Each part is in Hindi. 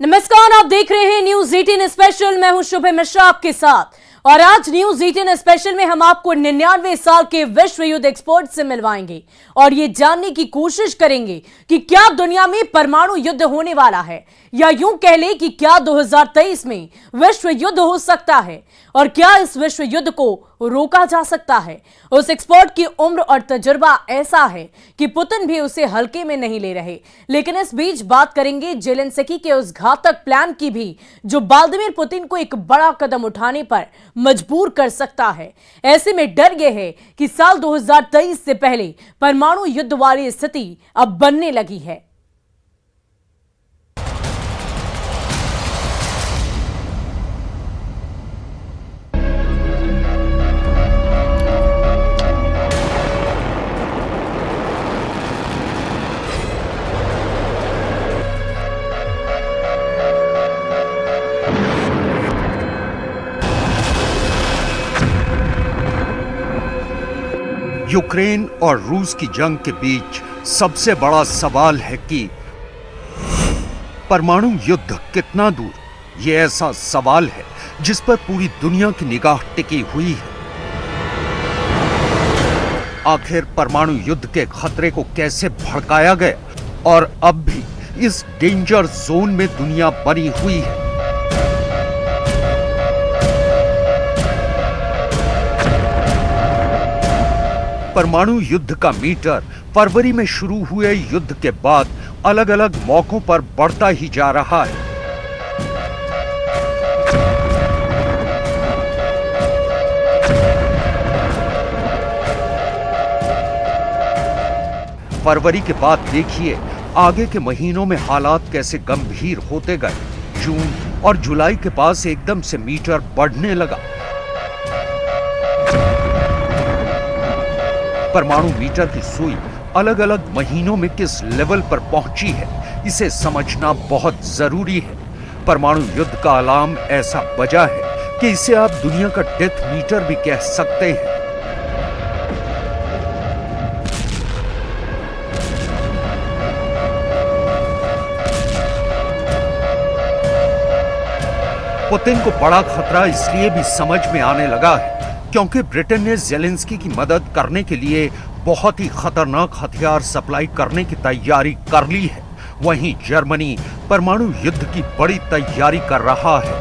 नमस्कार, आप देख रहे हैं न्यूज 18 स्पेशल। मैं हूं शुभ मिश्रा आपके साथ और आज न्यूज 18 स्पेशल में हम आपको 99 साल के विश्व युद्ध एक्सपर्ट से मिलवाएंगे और ये जानने की कोशिश करेंगे कि क्या दुनिया में परमाणु युद्ध होने वाला है या यूं कह ले कि क्या 2023 में विश्व युद्ध हो सकता है और क्या इस विश्व युद्ध को रोका जा सकता है। उस एक्सपर्ट की उम्र और तजुर्बा ऐसा है कि पुतिन भी उसे हल्के में नहीं ले रहे। लेकिन इस बीच बात करेंगे जेलेंस्की के उस घातक प्लान की भी जो व्लादिमीर पुतिन को एक बड़ा कदम उठाने पर मजबूर कर सकता है। ऐसे में डर यह है कि साल 2023 से पहले परमाणु युद्ध वाली स्थिति अब बनने लगी है। यूक्रेन और रूस की जंग के बीच सबसे बड़ा सवाल है कि परमाणु युद्ध कितना दूर। यह ऐसा सवाल है जिस पर पूरी दुनिया की निगाह टिकी हुई है। आखिर परमाणु युद्ध के खतरे को कैसे भड़काया गया और अब भी इस डेंजर जोन में दुनिया बनी हुई है। परमाणु युद्ध का मीटर फरवरी में शुरू हुए युद्ध के बाद अलग अलग मौकों पर बढ़ता ही जा रहा है। फरवरी के बाद देखिए आगे के महीनों में हालात कैसे गंभीर होते गए। जून और जुलाई के पास एकदम से मीटर बढ़ने लगा। परमाणु मीटर की सुई अलग अलग महीनों में किस लेवल पर पहुंची है, इसे समझना बहुत जरूरी है। परमाणु युद्ध का अलार्म ऐसा बजा है कि इसे आप दुनिया का डेथ मीटर भी कह सकते हैं। पुतिन को बड़ा खतरा इसलिए भी समझ में आने लगा है क्योंकि ब्रिटेन ने जेलेंस्की की मदद करने के लिए बहुत ही खतरनाक हथियार सप्लाई करने की तैयारी कर ली है। वहीं जर्मनी परमाणु युद्ध की बड़ी तैयारी कर रहा है।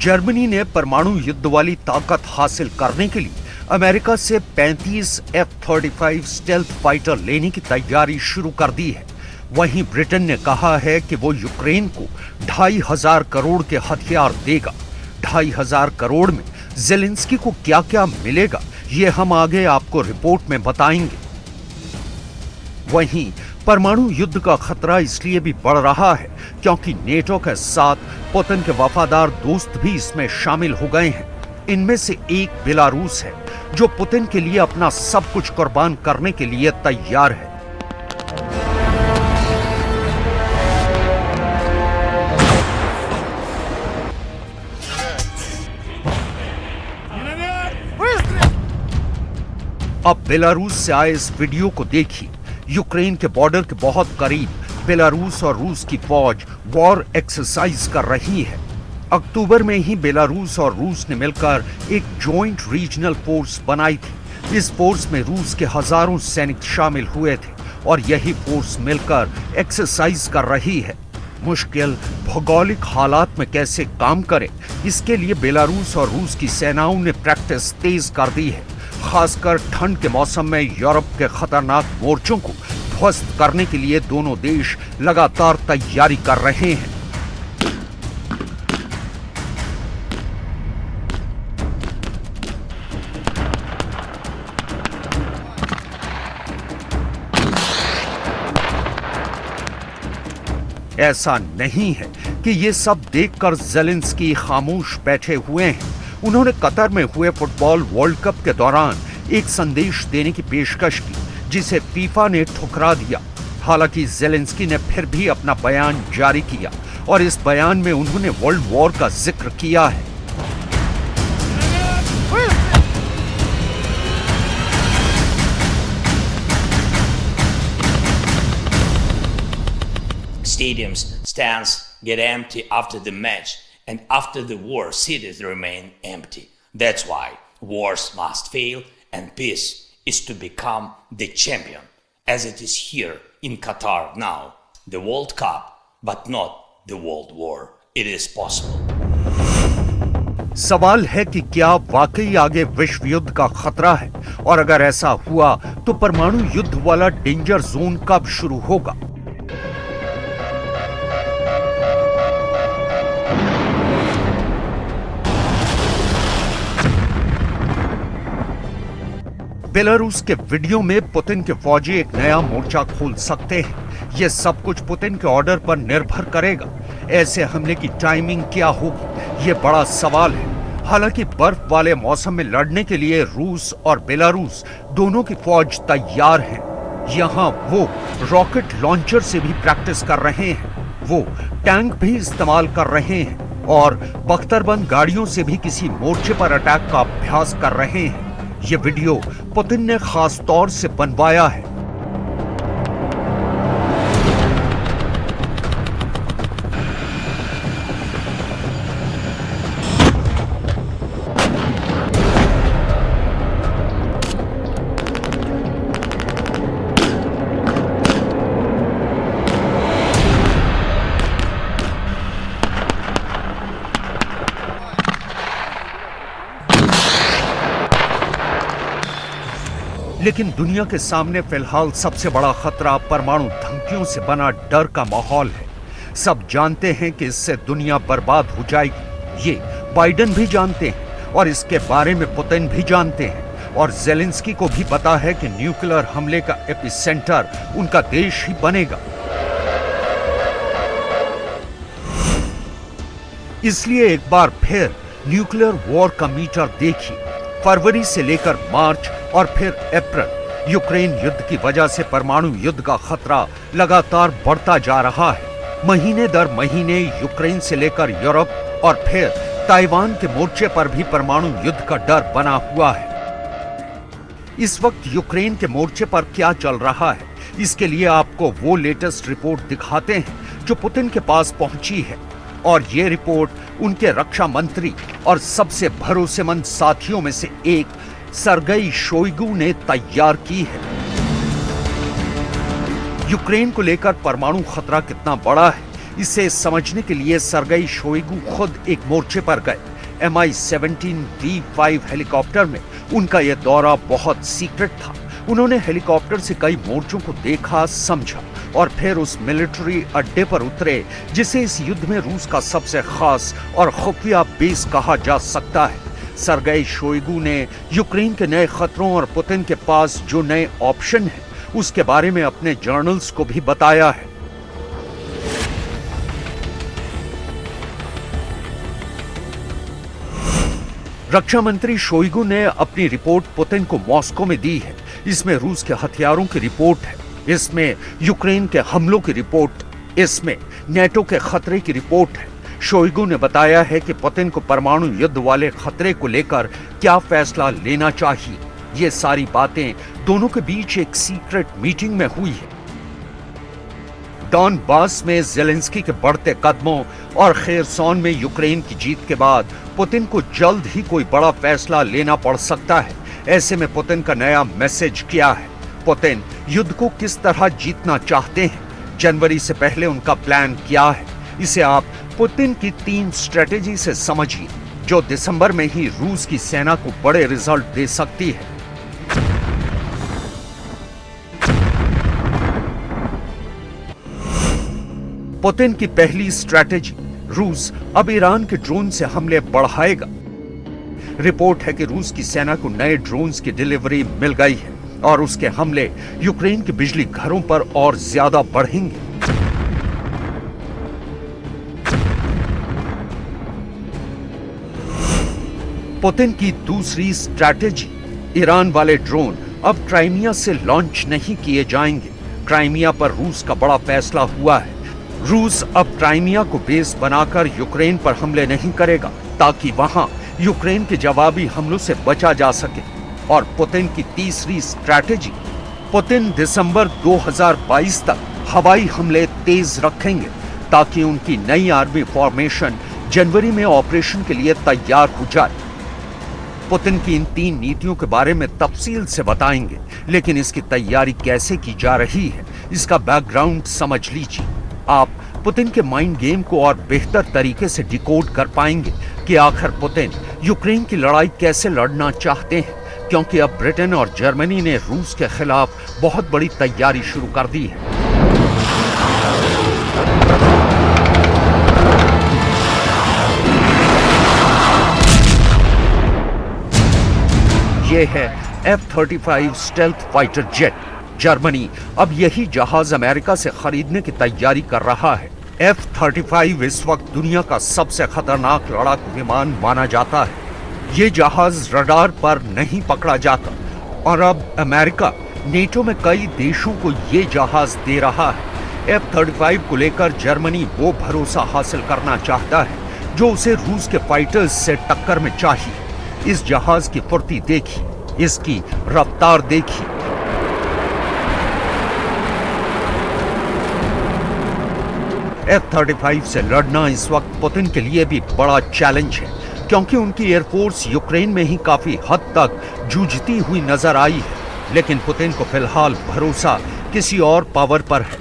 जर्मनी ने परमाणु युद्ध वाली ताकत हासिल करने के लिए अमेरिका से 35 F-35 स्टेल्थ फाइटर लेने की तैयारी शुरू कर दी है। वहीं ब्रिटेन ने कहा है कि वो यूक्रेन को 2,500 करोड़ के हथियार देगा। 2,500 करोड़ में जेलेंस्की को क्या क्या मिलेगा, ये हम आगे आपको रिपोर्ट में बताएंगे। वहीं परमाणु युद्ध का खतरा इसलिए भी बढ़ रहा है क्योंकि नेटो के साथ पुतिन के वफादार दोस्त भी इसमें शामिल हो गए हैं। इनमें से एक बेलारूस है जो पुतिन के लिए अपना सब कुछ कुर्बान करने के लिए तैयार है। अब बेलारूस से आए इस वीडियो को देखिए। यूक्रेन के बॉर्डर के बहुत करीब बेलारूस और रूस की फौज वॉर एक्सरसाइज कर रही है। अक्टूबर में ही बेलारूस और रूस ने मिलकर एक जॉइंट रीजनल फोर्स बनाई थी। इस फोर्स में रूस के हजारों सैनिक शामिल हुए थे और यही फोर्स मिलकर एक्सरसाइज कर रही है। मुश्किल भौगोलिक हालात में कैसे काम करे, इसके लिए बेलारूस और रूस की सेनाओं ने प्रैक्टिस तेज कर दी है। खासकर ठंड के मौसम में यूरोप के खतरनाक मोर्चों को ध्वस्त करने के लिए दोनों देश लगातार तैयारी कर रहे हैं। ऐसा नहीं है कि ये सब देखकर जेलेंस्की खामोश बैठे हुए हैं। उन्होंने कतर में हुए फुटबॉल वर्ल्ड कप के दौरान एक संदेश देने की पेशकश की जिसे फीफा ने ठुकरा दिया। हालांकि जेलेंस्की ने फिर भी अपना बयान जारी किया और इस बयान में उन्होंने वर्ल्ड वॉर का जिक्र किया है। Stadiums, stands get empty after the match, and after the war, cities remain empty. That's why wars must fail, and peace is to become the champion, as it is here in Qatar now. The World Cup, but not the World War. It is possible. सवाल है कि क्या वाकई आगे विश्व युद्ध का खतरा है, और अगर ऐसा हुआ तो परमाणु युद्ध वाला डेंजर जोन कब शुरू होगा? बेलारूस के वीडियो में पुतिन के फौजी एक नया मोर्चा खोल सकते हैं। यह सब कुछ पुतिन के ऑर्डर पर निर्भर करेगा। ऐसे हमले की टाइमिंग क्या होगी, यह बड़ा सवाल है। हालांकि बर्फ वाले मौसम में लड़ने के लिए रूस और बेलारूस दोनों की फौज तैयार है। यहाँ वो रॉकेट लॉन्चर से भी प्रैक्टिस कर रहे हैं, वो टैंक भी इस्तेमाल कर रहे हैं और बख्तरबंद गाड़ियों से भी किसी मोर्चे पर अटैक का अभ्यास कर रहे हैं। ये वीडियो पुतिन ने खास तौर से बनवाया है। लेकिन दुनिया के सामने फिलहाल सबसे बड़ा खतरा परमाणु धमकियों से बना डर का माहौल है। सब जानते हैं कि इससे दुनिया बर्बाद हो जाएगी। ये बाइडेन भी जानते हैं और इसके बारे में पुतिन भी जानते हैं, और जेलेंस्की को भी पता है कि न्यूक्लियर हमले का एपिसेंटर उनका देश ही बनेगा। इसलिए एक बार फिर न्यूक्लियर वॉर का मीटर देखिए। फरवरी से लेकर मार्च और फिर अप्रैल, यूक्रेन युद्ध की वजह से परमाणु युद्ध का खतरा लगातार बढ़ता जा रहा है। महीने दर महीने यूक्रेन से लेकर यूरोप और फिर ताइवान के मोर्चे पर भी परमाणु युद्ध का डर बना हुआ है। इस वक्त यूक्रेन के मोर्चे पर क्या चल रहा है, इसके लिए आपको वो लेटेस्ट रिपोर्ट दिखाते हैं जो पुतिन के पास पहुंची है, और ये रिपोर्ट उनके रक्षा मंत्री और सबसे भरोसेमंद साथियों में से एक सर्गेई शोइगु ने तैयार की है। यूक्रेन को लेकर परमाणु खतरा कितना बड़ा है, इसे समझने के लिए सर्गेई शोइगु खुद एक मोर्चे पर गए। Mi-17V5 हेलीकॉप्टर में उनका यह दौरा बहुत सीक्रेट था। उन्होंने हेलीकॉप्टर से कई मोर्चों को देखा, समझा और फिर उस मिलिट्री अड्डे पर उतरे जिसे इस युद्ध में रूस का सबसे खास और खुफिया बेस कहा जा सकता है। सर्गेई शोइगु ने यूक्रेन के नए खतरों और पुतिन के पास जो नए ऑप्शन हैं उसके बारे में अपने जर्नल्स को भी बताया है। रक्षा मंत्री शोइगु ने अपनी रिपोर्ट पुतिन को मॉस्को में दी है। इसमें रूस के हथियारों की रिपोर्ट है, इसमें यूक्रेन के हमलों की रिपोर्ट, इसमें नेटो के खतरे की रिपोर्ट है। शोइगु ने बताया है कि पुतिन को परमाणु युद्ध वाले खतरे को लेकर क्या फैसला लेना चाहिए। ये सारी बातें दोनों के बीच एक सीक्रेट मीटिंग में हुई है। डॉनबास में जेलेंस्की के बढ़ते कदमों और खेरसॉन में यूक्रेन की जीत के बाद पुतिन को जल्द ही कोई बड़ा फैसला लेना पड़ सकता है। ऐसे में पुतिन का नया मैसेज क्या है? पुतिन युद्ध को किस तरह जीतना चाहते हैं? जनवरी से पहले उनका प्लान क्या है? इसे आप पुतिन की 3 स्ट्रेटेजी से समझिए, जो दिसंबर में ही रूस की सेना को बड़े रिजल्ट दे सकती है। पुतिन की पहली स्ट्रैटेजी, रूस अब ईरान के ड्रोन से हमले बढ़ाएगा। रिपोर्ट है कि रूस की सेना को नए ड्रोन्स की डिलीवरी मिल गई है और उसके हमले यूक्रेन के बिजली घरों पर और ज्यादा बढ़ेंगे। पुतिन की दूसरी स्ट्रैटेजी, ईरान वाले ड्रोन अब क्राइमिया से लॉन्च नहीं किए जाएंगे। क्राइमिया पर रूस का बड़ा फैसला हुआ है। रूस अब क्राइमिया को बेस बनाकर यूक्रेन पर हमले नहीं करेगा ताकि वहां यूक्रेन के जवाबी हमलों से बचा जा सके। और पुतिन की तीसरी स्ट्रैटेजी, पुतिन दिसंबर 2022 तक हवाई हमले तेज रखेंगे ताकि उनकी नई आर्मी फॉर्मेशन जनवरी में ऑपरेशन के लिए तैयार हो जाए। पुतिन की इन 3 नीतियों के बारे में तफसील से बताएंगे, लेकिन इसकी तैयारी कैसे की जा रही है इसका बैकग्राउंड समझ लीजिए। आप पुतिन के माइंड गेम को और बेहतर तरीके से डिकोड कर पाएंगे कि आखिर पुतिन यूक्रेन की लड़ाई कैसे लड़ना चाहते हैं, क्योंकि अब ब्रिटेन और जर्मनी ने रूस के खिलाफ बहुत बड़ी तैयारी शुरू कर दी है। ये है F-35 stealth fighter jet. Germany अब यही जहाज अमेरिका से खरीदने की तैयारी कर रहा है। F-35 इस वक्त दुनिया का सबसे खतरनाक लड़ाकू विमान माना जाता है। ये जहाज रडार पर नहीं पकड़ा जाता और अब अमेरिका नेटो में कई देशों को ये जहाज दे रहा है। F-35 को लेकर जर्मनी वो भरोसा हासिल करना चाहता है जो उसे रूस के फाइटर्स से टक्कर में चाहिए। इस जहाज की फुर्ती देखी, इसकी रफ्तार देखी। F-35 से लड़ना इस वक्त पुतिन के लिए भी बड़ा चैलेंज है, क्योंकि उनकी एयरफोर्स यूक्रेन में ही काफी हद तक जूझती हुई नजर आई है। लेकिन पुतिन को फिलहाल भरोसा किसी और पावर पर है।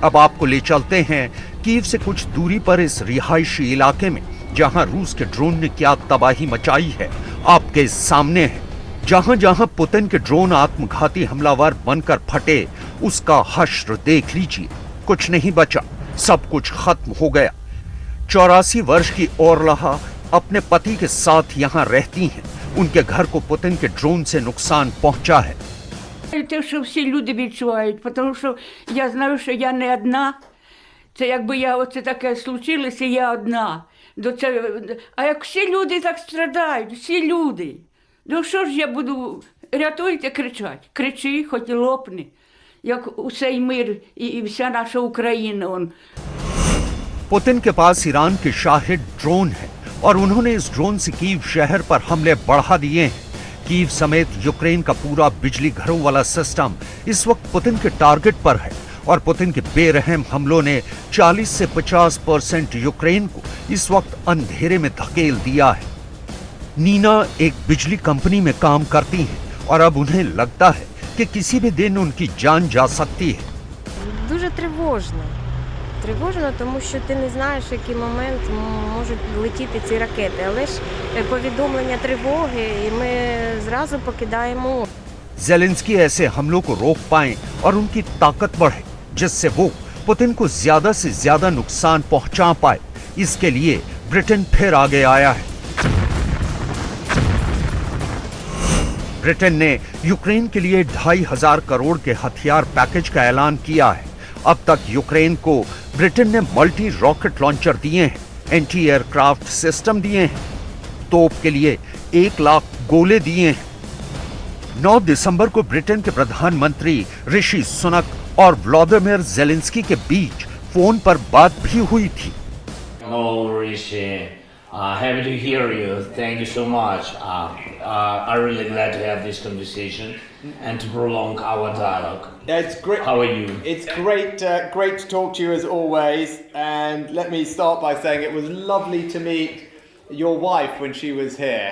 अब आपको ले चलते हैं कीव से कुछ दूरी पर इस रिहायशी इलाके में, जहां रूस के ड्रोन ने क्या तबाही मचाई है आपके सामने है। जहां जहां पुतिन के ड्रोन आत्मघाती हमलावर बनकर फटे, उसका हश्र देख लीजिए। कुछ नहीं बचा, सब कुछ खत्म हो गया। 84 वर्ष की ओरलहा अपने पति के साथ यहाँ रहती हैं। उनके घर को पुतिन के ड्रोन से नुकसान पहुंचा है। Те, що всі люди відчувають, тому що я знаю, що я не одна. Це якби оце таке случилося, я одна. А як всі люди так страдають, всі люди. Ну що ж я буду, рятуйте, кричать. Кричи, хоч і лопни, як усей мир і вся наша Україна. पुतिन के पास ईरान के शाहिद ड्रोन है और उन्होंने इस ड्रोन से कीव शहर पर हमले बढ़ा दिए हैं। कीव समेत यूक्रेन का पूरा बिजली घरों वाला सिस्टम इस वक्त पुतिन के टारगेट पर है और पुतिन के बेरहम हमलों ने 40 से 50% यूक्रेन को इस वक्त अंधेरे में धकेल दिया है। नीना एक बिजली कंपनी में काम करती हैं और अब उन्हें लगता है कि किसी भी दिन उनकी जान जा सकती है। Дуже тривожно. Тривожно, тому що ти не знаєш, в який момент можуть летіти ці ракети. Але ж повідомлення тривоги, і ми зразу покидаємо. ज़ेलेंस्की ऐसे हमलों को रोक पाएं और उनकी ताकत बढ़े, जिससे वो पुतिन को ज्यादा से ज्यादा नुकसान पहुंचा पाए। इसके लिए ब्रिटेन फिर आगे आया है। ब्रिटेन ने यूक्रेन के लिए 2,500 करोड़ के हथियार पैकेज का ऐलान किया है। अब तक यूक्रेन को ब्रिटेन ने मल्टी रॉकेट लॉन्चर दिए हैं, एंटी एयरक्राफ्ट सिस्टम दिए हैं, तोप के लिए 1 लाख गोले दिए हैं। 9 दिसंबर को ब्रिटेन के प्रधानमंत्री ऋषि सुनक और व्लादिमीर ज़ेलेंस्की के बीच फोन पर बात भी हुई थी। Hello, Rishi. Happy to hear you. Thank you so much. I'm really glad to have this conversation and to prolong our dialogue. Yeah, it's great. How are you? It's great, great to talk to you as always. And let me start by saying it was lovely to meet your wife when she was here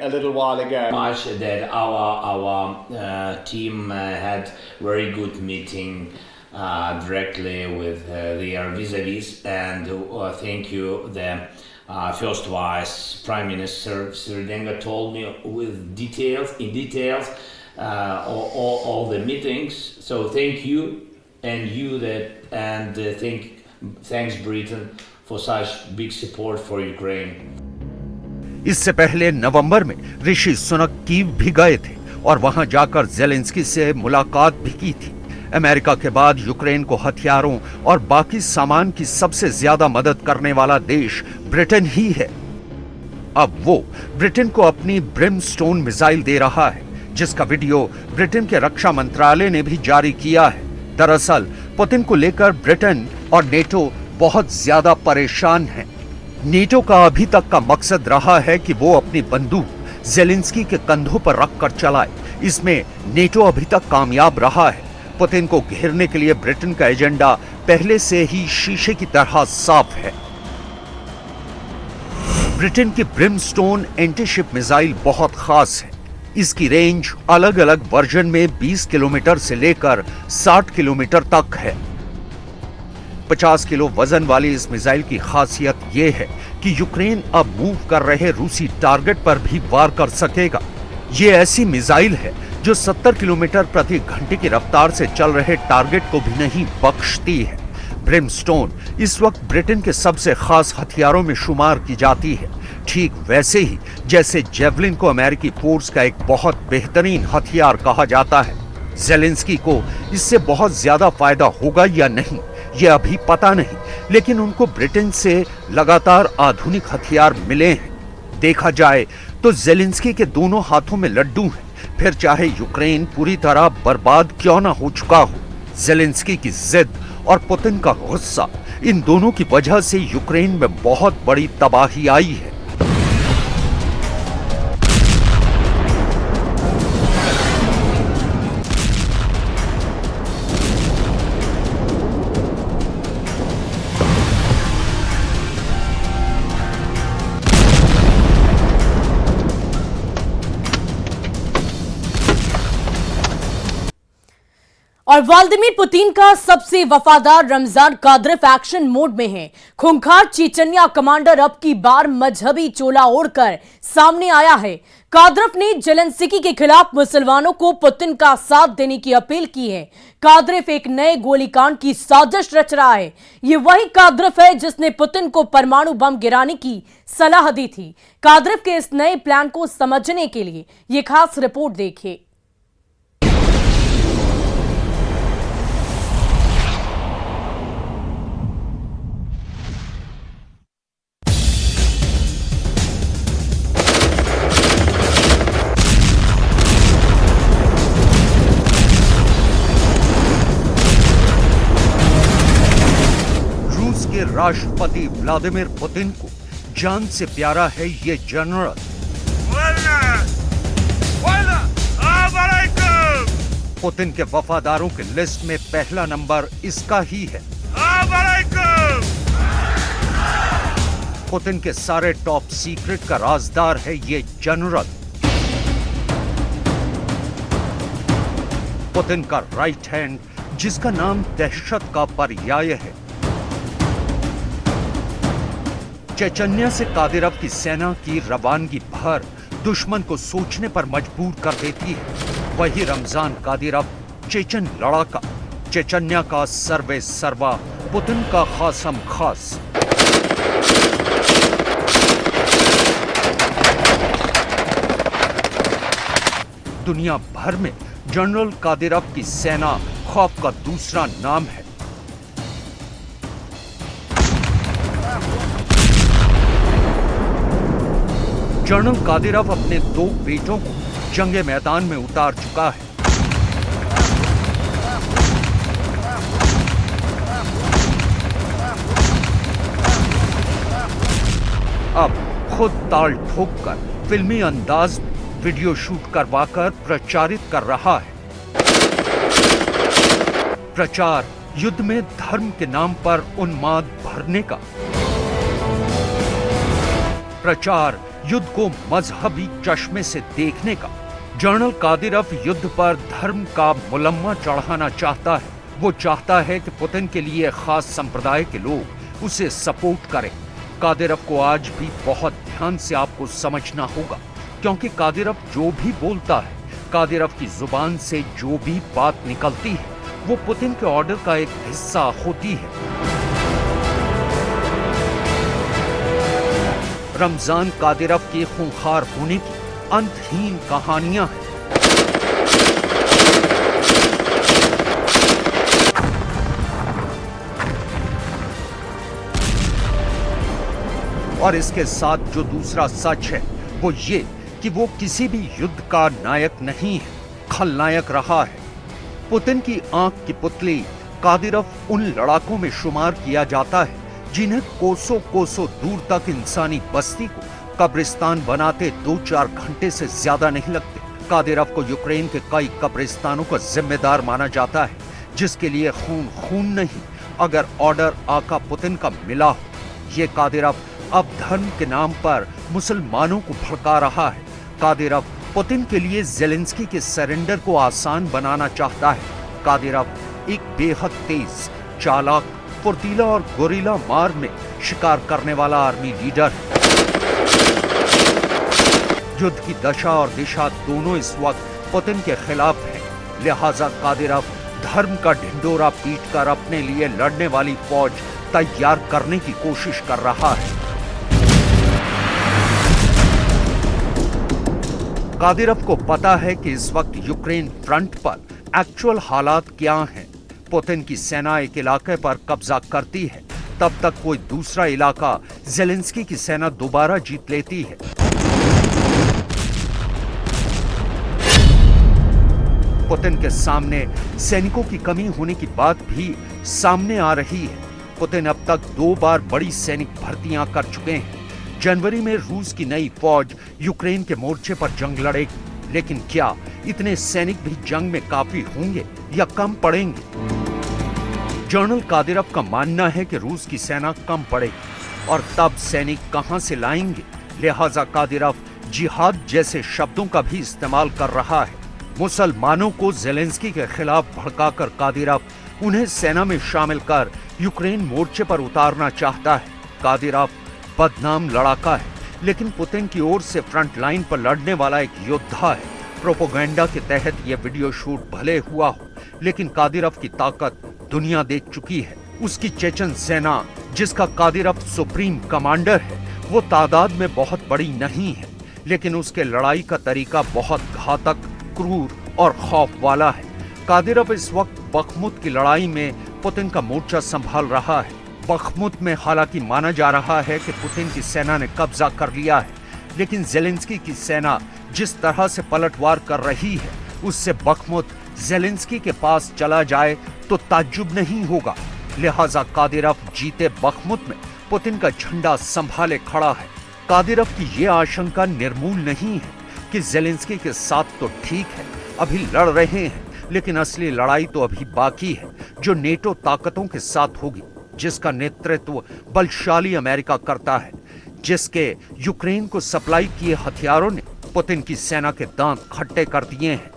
a little while ago. Much that our team had very good meeting directly with their vis-a-vis, and thank you. The First Vice Prime Minister Sridenga told me with details, all the meetings. So thank you, and thanks Britain for such big support for Ukraine. इससे पहले नवंबर में ऋषि सुनक कीव भी गए थे और वहां जाकर ज़ेलेंस्की से मुलाकात भी की थी। अमेरिका के बाद यूक्रेन को हथियारों और बाकी सामान की सबसे ज्यादा मदद करने वाला देश ब्रिटेन ही है। अब वो ब्रिटेन को अपनी ब्रिमस्टोन मिसाइल दे रहा है, जिसका वीडियो ब्रिटेन के रक्षा मंत्रालय ने भी जारी किया है। दरअसल पुतिन को लेकर ब्रिटेन और नेटो बहुत ज्यादा परेशान हैं। नेटो का अभी तक का मकसद रहा है कि वो अपनी बंदूक ज़ेलेंस्की के कंधों पर रखकर चलाए। इसमें नेटो अभी तक कामयाब रहा है। पुतिन को घेरने के लिए ब्रिटेन का एजेंडा पहले से ही शीशे की तरह साफ है। ब्रिटेन की ब्रिमस्टोन एंटीशिप मिसाइल बहुत खास है। इसकी रेंज अलग अलग वर्जन में 20 किलोमीटर से लेकर 60 किलोमीटर तक है। 50 किलो वजन वाली इस मिसाइल की खासियत यह है कि यूक्रेन अब मूव कर रहे रूसी टारगेट पर भी वार कर सकेगा। ये ऐसी मिसाइल है जो 70 किलोमीटर प्रति घंटे की रफ्तार से चल रहे टारगेट को भी नहीं बख्शती है। ब्रिमस्टोन इस वक्त ब्रिटेन के सबसे खास हथियारों में शुमार की जाती है, ठीक वैसे ही जैसे जेवलिन को अमेरिकी फोर्स का एक बहुत बेहतरीन हथियार कहा जाता है। ज़ेलेंस्की को इससे बहुत ज्यादा फायदा होगा या नहीं, यह अभी पता नहीं, लेकिन उनको ब्रिटेन से लगातार आधुनिक हथियार मिले हैं। देखा जाए तो ज़ेलेंस्की के दोनों हाथों में लड्डू हैं, फिर चाहे यूक्रेन पूरी तरह बर्बाद क्यों ना हो चुका हो। ज़ेलेंस्की की जिद और पुतिन का गुस्सा, इन दोनों की वजह से यूक्रेन में बहुत बड़ी तबाही आई है। और व्लादिमीर पुतिन का सबसे वफादार रमजान कादिरोव एक्शन मोड में है। खूंखार चेचन्या कमांडर अब की बार मजहबी चोला ओढ़कर सामने आया है। कादिरोव ने ज़ेलेंस्की के खिलाफ मुसलमानों को पुतिन का साथ देने की अपील की है। कादिरोव एक नए गोलीकांड की साजिश रच रहा है। ये वही कादिरोव है जिसने पुतिन को परमाणु बम गिराने की सलाह दी थी। कादिरोव के इस नए प्लान को समझने के लिए ये खास रिपोर्ट देखिए। राष्ट्रपति व्लादिमीर पुतिन को जान से प्यारा है ये जनरल। पुतिन के वफादारों की लिस्ट में पहला नंबर इसका ही है। पुतिन के सारे टॉप सीक्रेट का राजदार है ये जनरल। पुतिन का राइट हैंड, जिसका नाम दहशत का पर्याय है। चेचन्या से कादिरोव की सेना की रवानगी भर दुश्मन को सोचने पर मजबूर कर देती है। वही रमजान कादिरोव, चेचन लड़ाका, चेचन्या का सर्वे सर्वा, पुतिन का खासम खास। दुनिया भर में जनरल कादिरोव की सेना खौफ का दूसरा नाम है। जनरल कादिरोव अपने 2 बेटों को जंगे मैदान में उतार चुका है। अब खुद ताल ठोककर फिल्मी अंदाज में वीडियो शूट करवाकर प्रचारित कर रहा है। प्रचार युद्ध में धर्म के नाम पर उन्माद भरने का। प्रचार युद्ध को मजहबी चश्मे से देखने का। जनरल कादिरोव युद्ध पर धर्म का मुलम्मा चढ़ाना चाहता है। वो चाहता है कि पुतिन के लिए खास संप्रदाय के लोग उसे सपोर्ट करें। कादिरोव को आज भी बहुत ध्यान से आपको समझना होगा, क्योंकि कादिरोव जो भी बोलता है, कादिरोव की जुबान से जो भी बात निकलती है, वो पुतिन के ऑर्डर का एक हिस्सा होती है। रमजान कादिरोव के खूंखार होने की अंतहीन कहानियां हैं। और इसके साथ जो दूसरा सच है वो ये कि वो किसी भी युद्ध का नायक नहीं है, खलनायक रहा है। पुतिन की आंख की पुतली कादिरोव उन लड़ाकों में शुमार किया जाता है जिन्हें कोसों कोसों दूर तक इंसानी बस्ती को कब्रिस्तान बनाते 2-4 घंटे से ज्यादा नहीं लगते। कादिरोव को यूक्रेन के कई कब्रिस्तानों का जिम्मेदार माना जाता है, जिसके लिए खून नहीं, अगर ऑर्डर आका पुतिन का मिला हो। ये कादिरोव अब धर्म के नाम पर मुसलमानों को भड़का रहा है। कादिरोव पुतिन के लिए जेलेंस्की के सरेंडर को आसान बनाना चाहता है। कादिरोव एक बेहद तेज, चालाक, फुर्तीला और गोरिल्ला मार में शिकार करने वाला आर्मी लीडर है। युद्ध की दशा और दिशा दोनों इस वक्त पुतिन के खिलाफ है, लिहाजा कादिरोव धर्म का ढिंडोरा पीटकर अपने लिए लड़ने वाली फौज तैयार करने की कोशिश कर रहा है। कादिरोव को पता है कि इस वक्त यूक्रेन फ्रंट पर एक्चुअल हालात क्या हैं। पुतिन की सेना एक इलाके पर कब्जा करती है, तब तक कोई दूसरा इलाका जेलेंस्की की सेना दोबारा जीत लेती है। पुतिन के सामने सैनिकों की कमी होने की बात भी सामने आ रही है। पुतिन अब तक 2 बार बड़ी सैनिक भर्तियां कर चुके हैं। जनवरी में रूस की नई फौज यूक्रेन के मोर्चे पर जंग लड़ेगी, लेकिन क्या इतने सैनिक भी जंग में काफी होंगे या कम पड़ेंगे? जनरल कादिरोव का मानना है कि रूस की सेना कम पड़ेगी और तब सैनिक कहां से लाएंगे, लिहाजा कादिरोव जिहाद जैसे शब्दों का भी इस्तेमाल कर रहा है। मुसलमानों को जेलेंस्की के खिलाफ भड़काकर कादिरोव उन्हें सेना में शामिल कर यूक्रेन मोर्चे पर उतारना चाहता है। कादिरोव बदनाम लड़ाका है, लेकिन पुतिन की ओर से फ्रंट लाइन पर लड़ने वाला एक योद्धा है। प्रोपेगेंडा के तहत यह वीडियो शूट भले हुआ हो, लेकिन कादिरोव की ताकत दुनिया देख चुकी है। उसकी चेचन सेना, जिसका कादिरोव सुप्रीम कमांडर है, वो तादाद में बहुत बड़ी नहीं है, लेकिन उसके लड़ाई का तरीका बहुत घातक, क्रूर और खौफ वाला है। कादिरोव इस वक्त बखमुत की लड़ाई में पुतिन का मोर्चा संभाल रहा है। बखमुत में हालांकि माना जा रहा है कि पुतिन की सेना ने कब्जा कर लिया है, लेकिन जेलेंस्की की सेना जिस तरह से पलटवार कर रही है, उससे बखमुत जेलेंस्की के पास चला जाए तो ताज्जुब नहीं होगा। लिहाजा कादिरोव जीते बखमुत में पुतिन का झंडा संभाले खड़ा है। कादिरोव की ये आशंका निर्मूल नहीं है कि जेलेंस्की के साथ तो ठीक है, अभी लड़ रहे हैं, लेकिन असली लड़ाई तो अभी बाकी है, जो नेटो ताकतों के साथ होगी, जिसका नेतृत्व बलशाली अमेरिका करता है, जिसके यूक्रेन को सप्लाई किए हथियारों ने पुतिन की सेना के दांत खट्टे कर दिए हैं।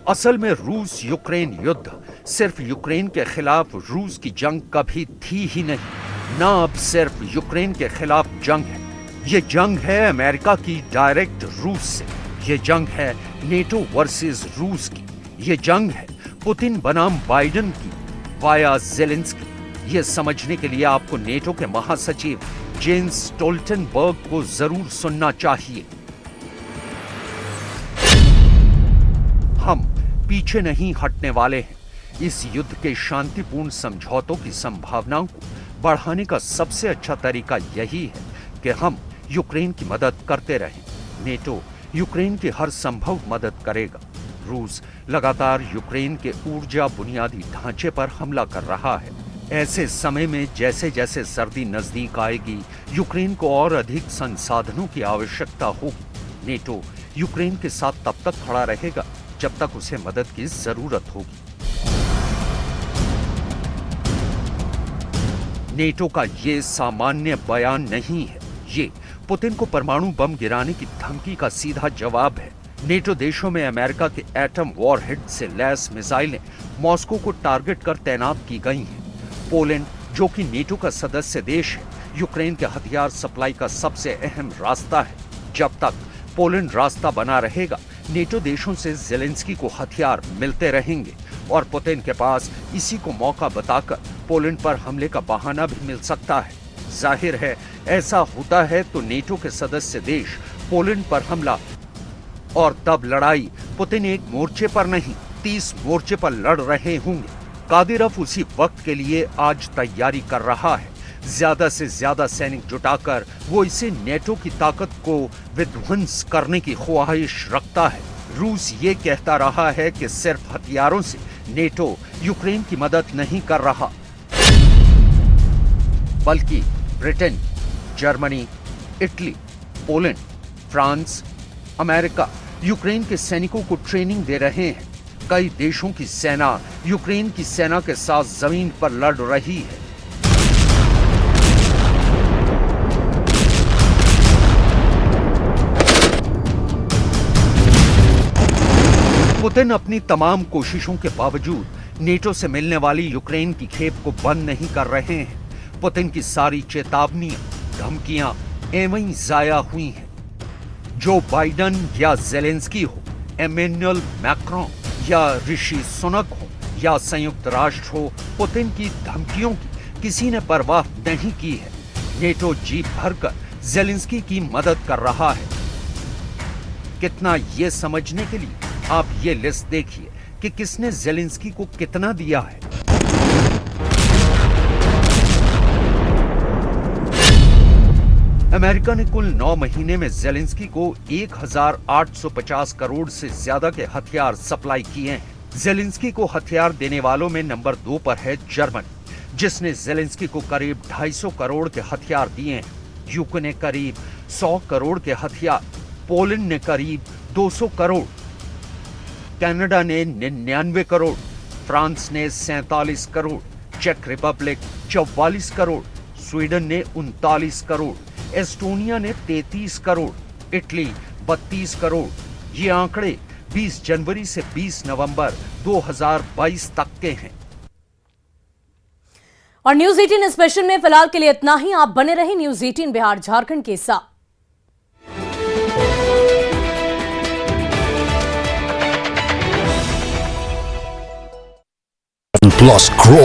असल में रूस यूक्रेन युद्ध सिर्फ यूक्रेन के खिलाफ रूस की जंग कभी थी ही नहीं, ना अब सिर्फ यूक्रेन के खिलाफ जंग है। ये जंग है अमेरिका की डायरेक्ट रूस से, ये जंग है नेटो वर्सेस रूस की, ये जंग है पुतिन बनाम बाइडेन की वाया जेलेंस्की। ये समझने के लिए आपको नेटो के महासचिव जेन्स स्टोल्टनबर्ग को जरूर सुनना चाहिए। हम पीछे नहीं हटने वाले हैं। इस युद्ध के शांतिपूर्ण समझौतों की संभावनाओं को बढ़ाने का सबसे अच्छा तरीका यही है कि हम यूक्रेन की मदद करते रहें। नेटो यूक्रेन की हर संभव मदद करेगा। रूस लगातार यूक्रेन के ऊर्जा बुनियादी ढांचे पर हमला कर रहा है। ऐसे समय में जैसे जैसे सर्दी नजदीक आएगी, यूक्रेन को और अधिक संसाधनों की आवश्यकता होगी। नेटो यूक्रेन के साथ तब तक खड़ा रहेगा जब तक उसे मदद की जरूरत होगी। नेटो का ये सामान्य बयान नहीं है, ये पुतिन को परमाणु बम गिराने की धमकी का सीधा जवाब है। नेटो देशों में अमेरिका के एटम वॉरहेड से लैस मिसाइलें मॉस्को को टारगेट कर तैनात की गई हैं। पोलैंड, जो कि नेटो का सदस्य देश है, यूक्रेन के हथियार सप्लाई का सबसे अहम रास्ता है। जब तक पोलैंड रास्ता बना रहेगा, नेटो देशों से जेलेंस्की को हथियार मिलते रहेंगे और पुतिन के पास इसी को मौका बताकर पोलैंड पर हमले का बहाना भी मिल सकता है। जाहिर है, ऐसा होता है तो नेटो के सदस्य देश पोलैंड पर हमला, और तब लड़ाई पुतिन एक मोर्चे पर नहीं 30 मोर्चे पर लड़ रहे होंगे। कादिरोव उसी वक्त के लिए आज तैयारी कर रहा है। ज्यादा से ज्यादा सैनिक जुटाकर वो इसे नेटो की ताकत को विध्वंस करने की ख्वाहिश रखता है। रूस ये कहता रहा है कि सिर्फ हथियारों से नेटो यूक्रेन की मदद नहीं कर रहा, बल्कि Britain, Germany, Italy, Poland, France, America Ukraine के सैनिकों को ट्रेनिंग दे रहे हैं। कई देशों की सेना यूक्रेन की सेना के साथ जमीन पर लड़ रही है। पुतिन अपनी तमाम कोशिशों के बावजूद नेटो से मिलने वाली यूक्रेन की खेप को बंद नहीं कर रहे हैं। पुतिन की सारी चेतावनियां, धमकियां एवं जाया हुई हैं। जो बाइडन या जेलेंस्की हो, एमेन्युअल मैक्रोन या ऋषि सुनक हो या संयुक्त राष्ट्र हो, पुतिन की धमकियों की किसी ने परवाह नहीं की है। नेटो जी भरकर जेलेंस्की की मदद कर रहा है। कितना ये समझने के लिए आप ये लिस्ट देखिए कि किसने जेलेंस्की को कितना दिया है। अमेरिका ने कुल 9 महीने में जेलेंस्की को 1850 करोड़ से ज्यादा के हथियार सप्लाई किए हैं। जेलेंस्की को हथियार देने वालों में नंबर 2 पर है जर्मनी, जिसने जेलेंस्की को करीब 250 करोड़ के हथियार दिए हैं। यूके ने करीब 100 करोड़ के हथियार, पोलैंड ने करीब 200 करोड़, कनाडा ने 99 करोड़, फ्रांस ने 47 करोड़, चेक रिपब्लिक 44 करोड़, स्वीडन ने 39 करोड़, एस्टोनिया ने 33 करोड़, इटली 32 करोड़। ये आंकड़े 20 जनवरी से 20 नवंबर 2022 तक के हैं। और न्यूज 18 स्पेशल में फिलहाल के लिए इतना ही। आप बने रहे न्यूज 18 बिहार झारखंड के साथ। Plus Grow